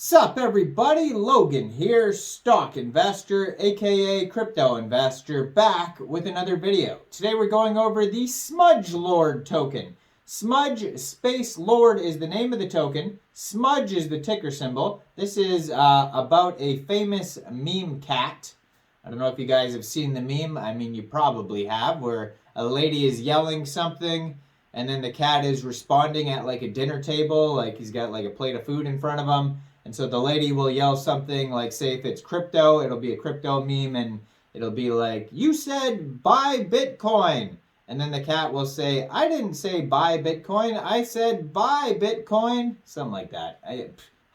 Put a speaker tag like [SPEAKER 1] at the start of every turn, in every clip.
[SPEAKER 1] Sup everybody, Logan here, stock investor aka crypto investor, back with another video. Today we're going over the Smudge Lord token. Smudge Space Lord is the name of the token. Smudge is the ticker symbol. This is about a famous meme cat. I don't know if you guys have seen the meme. I mean, you probably have, where a lady is yelling something and then the cat is responding at like a dinner table, like he's got like a plate of food in front of him. And so the lady will yell something like, say if it's crypto, it'll be a crypto meme, and it'll be like, you said buy Bitcoin. And then the cat will say, I didn't say buy Bitcoin, I said buy Bitcoin. Something like that.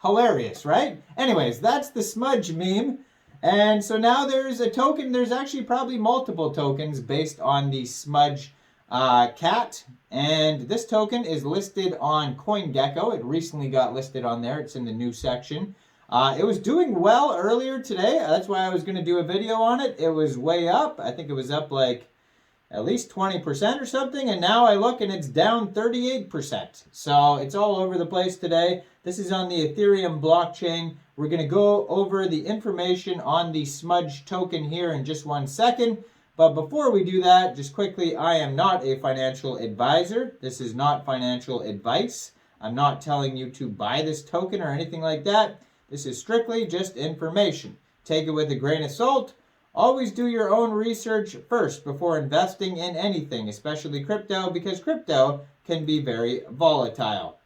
[SPEAKER 1] Hilarious, right? Anyways, that's the Smudge meme. And so now there's a token. There's actually probably multiple tokens based on the Smudge cat. And this token is listed on CoinGecko. It recently got listed on there. It's in the new section. It was doing well earlier today. That's why I was going to do a video on it. It was way up. I think it was up like at least 20% or something. And now I look and it's down 38%. So it's all over the place today. This is on the Ethereum blockchain. We're going to go over the information on the Smudge token here in just 1 second. But before we do that, just quickly, I am not a financial advisor. This is not financial advice. I'm not telling you to buy this token or anything like that. This is strictly just information. Take it with a grain of salt. Always do your own research first before investing in anything, especially crypto, because crypto can be very volatile.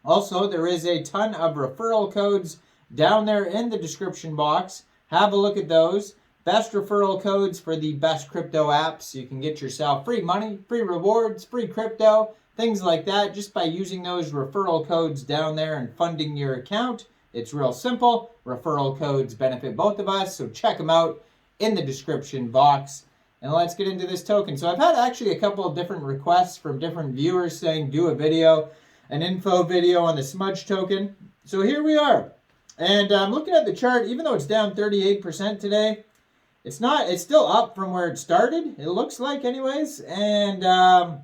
[SPEAKER 1] Also, there is a ton of referral codes down there in the description box. Have a look at those. Best referral codes for the best crypto apps. You can get yourself free money, free rewards, free crypto, things like that just by using those referral codes down there and funding your account. It's real simple. Referral codes benefit both of us, so check them out in the description box. And let's get into this token. So I've had actually a couple of different requests from different viewers saying do a video, an info video on the Smudge token. So here we are. And I'm looking at the chart, even though it's down 38% today, it's still up from where it started, it looks like anyways. And yeah,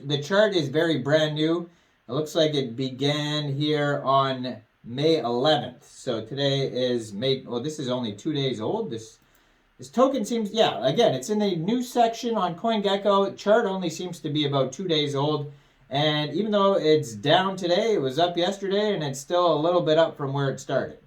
[SPEAKER 1] the chart is very brand new. It looks like it began here on May 11th. So today is May, well, this is only 2 days old. This token seems, yeah, again, it's in the new section on CoinGecko. Chart only seems to be about 2 days old. And even though it's down today, it was up yesterday, and it's still a little bit up from where it started.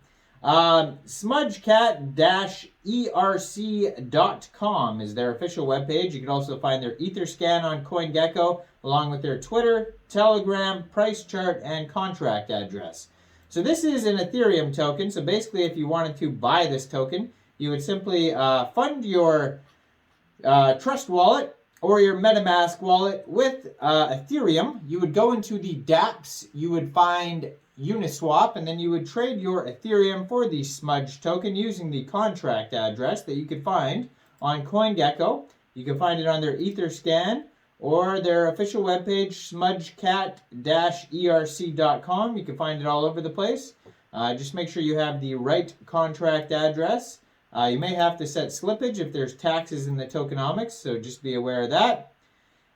[SPEAKER 1] Smudgecat-erc.com is their official webpage. You can also find their Etherscan on CoinGecko, along with their Twitter, Telegram, price chart, and contract address. So this is an Ethereum token. So basically, if you wanted to buy this token, you would simply fund your Trust wallet or your MetaMask wallet with Ethereum. You would go into the dApps. You would find Uniswap, and then you would trade your Ethereum for the Smudge token using the contract address that you could find on CoinGecko. You can find it on their Etherscan or their official webpage, smudgecat-erc.com. You can find it all over the place. Just make sure you have the right contract address. You may have to set slippage if there's taxes in the tokenomics, so just be aware of that.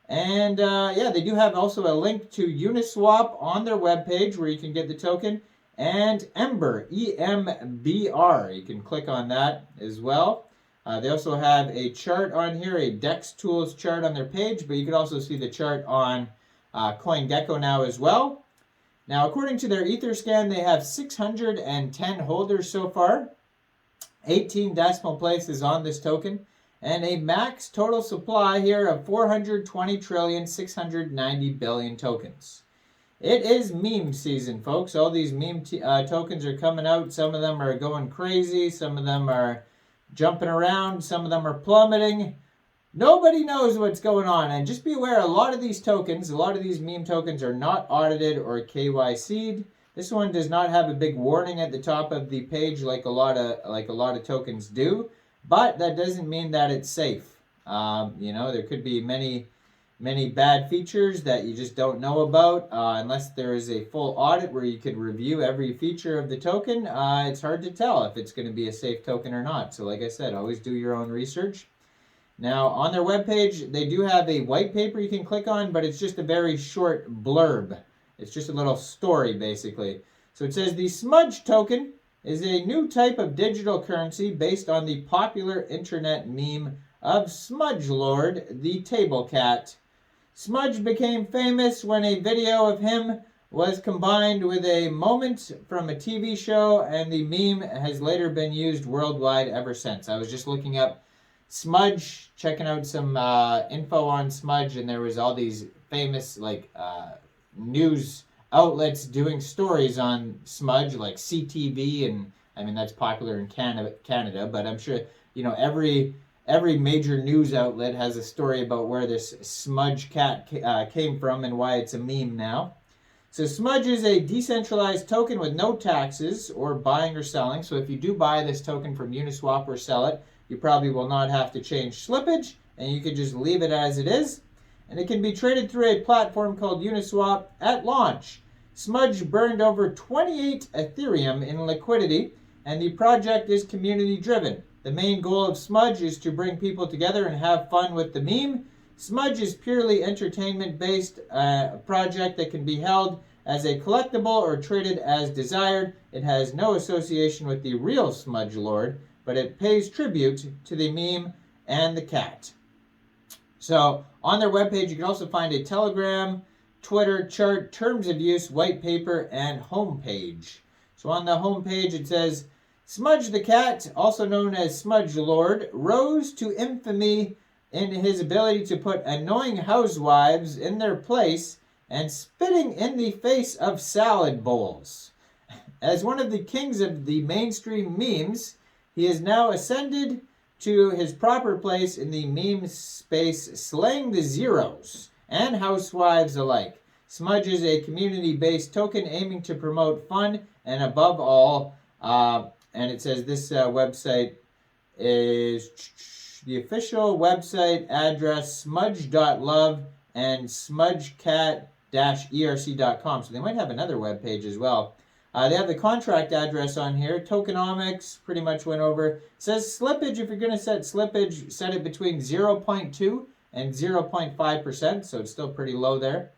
[SPEAKER 1] And yeah, they do have also a link to Uniswap on their webpage where you can get the token, and Ember, E-M-B-R. You can click on that as well. They also have a chart on here, a DEX Tools chart on their page, but you can also see the chart on CoinGecko now as well. Now, according to their Etherscan, they have 610 holders so far, 18 decimal places on this token, and a max total supply here of 420,690,000,000,000 tokens. It is meme season, folks. All these meme tokens are coming out. Some of them are going crazy. Some of them are jumping around. Some of them are plummeting. Nobody knows what's going on. And just be aware, a lot of these tokens, a lot of these meme tokens are not audited or KYC'd. This one does not have a big warning at the top of the page like a lot of tokens do. But that doesn't mean that it's safe. You know, there could be many bad features that you just don't know about. Unless there is a full audit where you could review every feature of the token, it's hard to tell if it's going to be a safe token or not. So like I said, always do your own research. Now, on their webpage, they do have a white paper you can click on, but it's just a very short blurb. It's just a little story, basically. So it says the Smudge token is a new type of digital currency based on the popular internet meme of Smudge Lord, the table cat. Smudge became famous when a video of him was combined with a moment from a TV show, and the meme has later been used worldwide ever since. I was just looking up Smudge, checking out some info on Smudge, and there was all these famous news outlets doing stories on Smudge, like CTV, and I mean that's popular in Canada, but I'm sure every major news outlet has a story about where this Smudge cat came from and why it's a meme now. So Smudge is a decentralized token with no taxes or buying or selling. So if you do buy this token from Uniswap or sell it, you probably will not have to change slippage, and you can just leave it as it is. And it can be traded through a platform called Uniswap. At launch, Smudge burned over 28 Ethereum in liquidity, and the project is community driven. The main goal of Smudge is to bring people together and have fun with the meme. Smudge is purely entertainment-based project that can be held as a collectible or traded as desired. It has no association with the real Smudge Lord, but it pays tribute to the meme and the cat. So on their webpage, you can also find a Telegram, Twitter, chart, terms of use, white paper, and homepage. So on the homepage, it says, Smudge the cat, also known as Smudge Lord, rose to infamy in his ability to put annoying housewives in their place and spitting in the face of salad bowls. As one of the kings of the mainstream memes, he has now ascended to his proper place in the meme space, slaying the zeros and housewives alike. Smudge is a community-based token aiming to promote fun and above all, and it says this website is the official website address, smudge.love and smudgecat-erc.com. So they might have another web page as well. They have the contract address on here. Tokenomics pretty much went over. It says slippage, if you're going to set slippage, set it between 0.2 and 0.5%, so it's still pretty low there.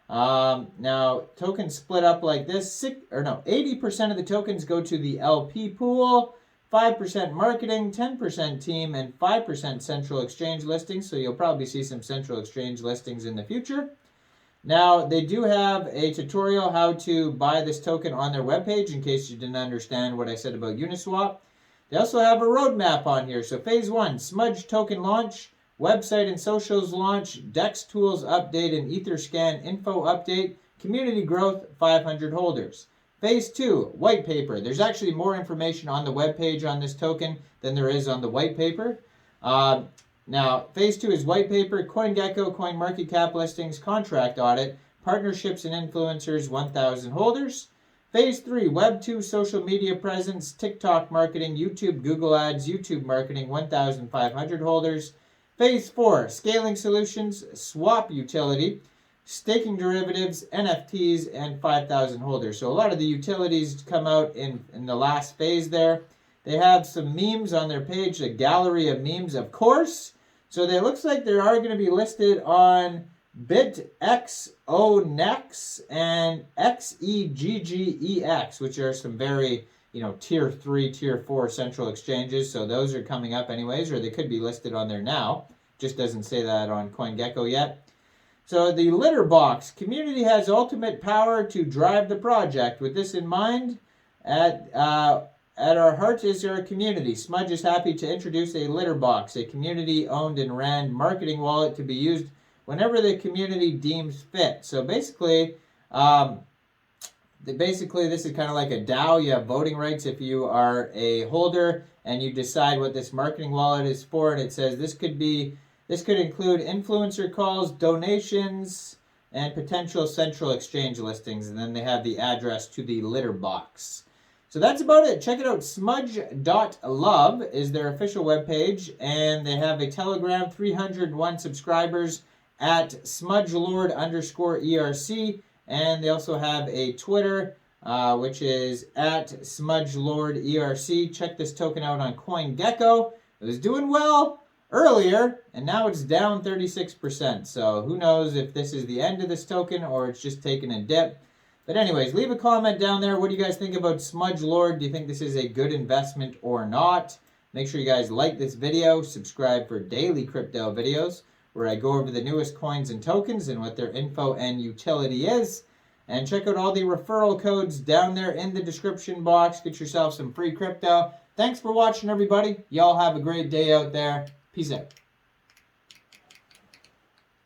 [SPEAKER 1] Now, tokens split up like this. 80% of the tokens go to the LP pool, 5% marketing, 10% team, and 5% central exchange listings. So you'll probably see some central exchange listings in the future. Now, they do have a tutorial how to buy this token on their webpage in case you didn't understand what I said about Uniswap. They also have a roadmap on here. So phase 1, Smudge token launch, website and socials launch, DEX tools update and Etherscan info update, community growth, 500 holders. Phase 2, white paper. There's actually more information on the webpage on this token than there is on the white paper. Now, phase 2 is white paper, CoinGecko, CoinMarketCap listings, contract audit, partnerships and influencers, 1,000 holders. Phase 3, Web 2 social media presence, TikTok marketing, YouTube, Google Ads, YouTube marketing, 1,500 holders. Phase 4, scaling solutions, swap utility, staking derivatives, NFTs, and 5,000 holders. So a lot of the utilities come out in the last phase there. They have some memes on their page, a gallery of memes, of course. So it looks like they are going to be listed on BitXONEX and XEGGEX, which are some very, tier 3, tier 4 central exchanges. So those are coming up anyways, or they could be listed on there now. Just doesn't say that on CoinGecko yet. So the litter box. Community has ultimate power to drive the project. With this in mind, at our heart is our community. Smudge is happy to introduce a litter box, a community-owned and ran marketing wallet to be used whenever the community deems fit. So basically, this is kind of like a DAO. You have voting rights if you are a holder, and you decide what this marketing wallet is for. And it says this could include influencer calls, donations, and potential central exchange listings. And then they have the address to the litter box. So that's about it. Check it out. Smudge.love is their official webpage, and they have a Telegram, 301 subscribers at SmudgeLord_ERC, and they also have a Twitter, which is at SmudgeLordERC. Check this token out on CoinGecko. It was doing well earlier, and now it's down 36%. So who knows if this is the end of this token or it's just taking a dip. But anyways, leave a comment down there. What do you guys think about Smudge Lord? Do you think this is a good investment or not? Make sure you guys like this video, subscribe for daily crypto videos where I go over the newest coins and tokens and what their info and utility is. And check out all the referral codes down there in the description box. Get yourself some free crypto. Thanks for watching, everybody. Y'all have a great day out there. Peace out.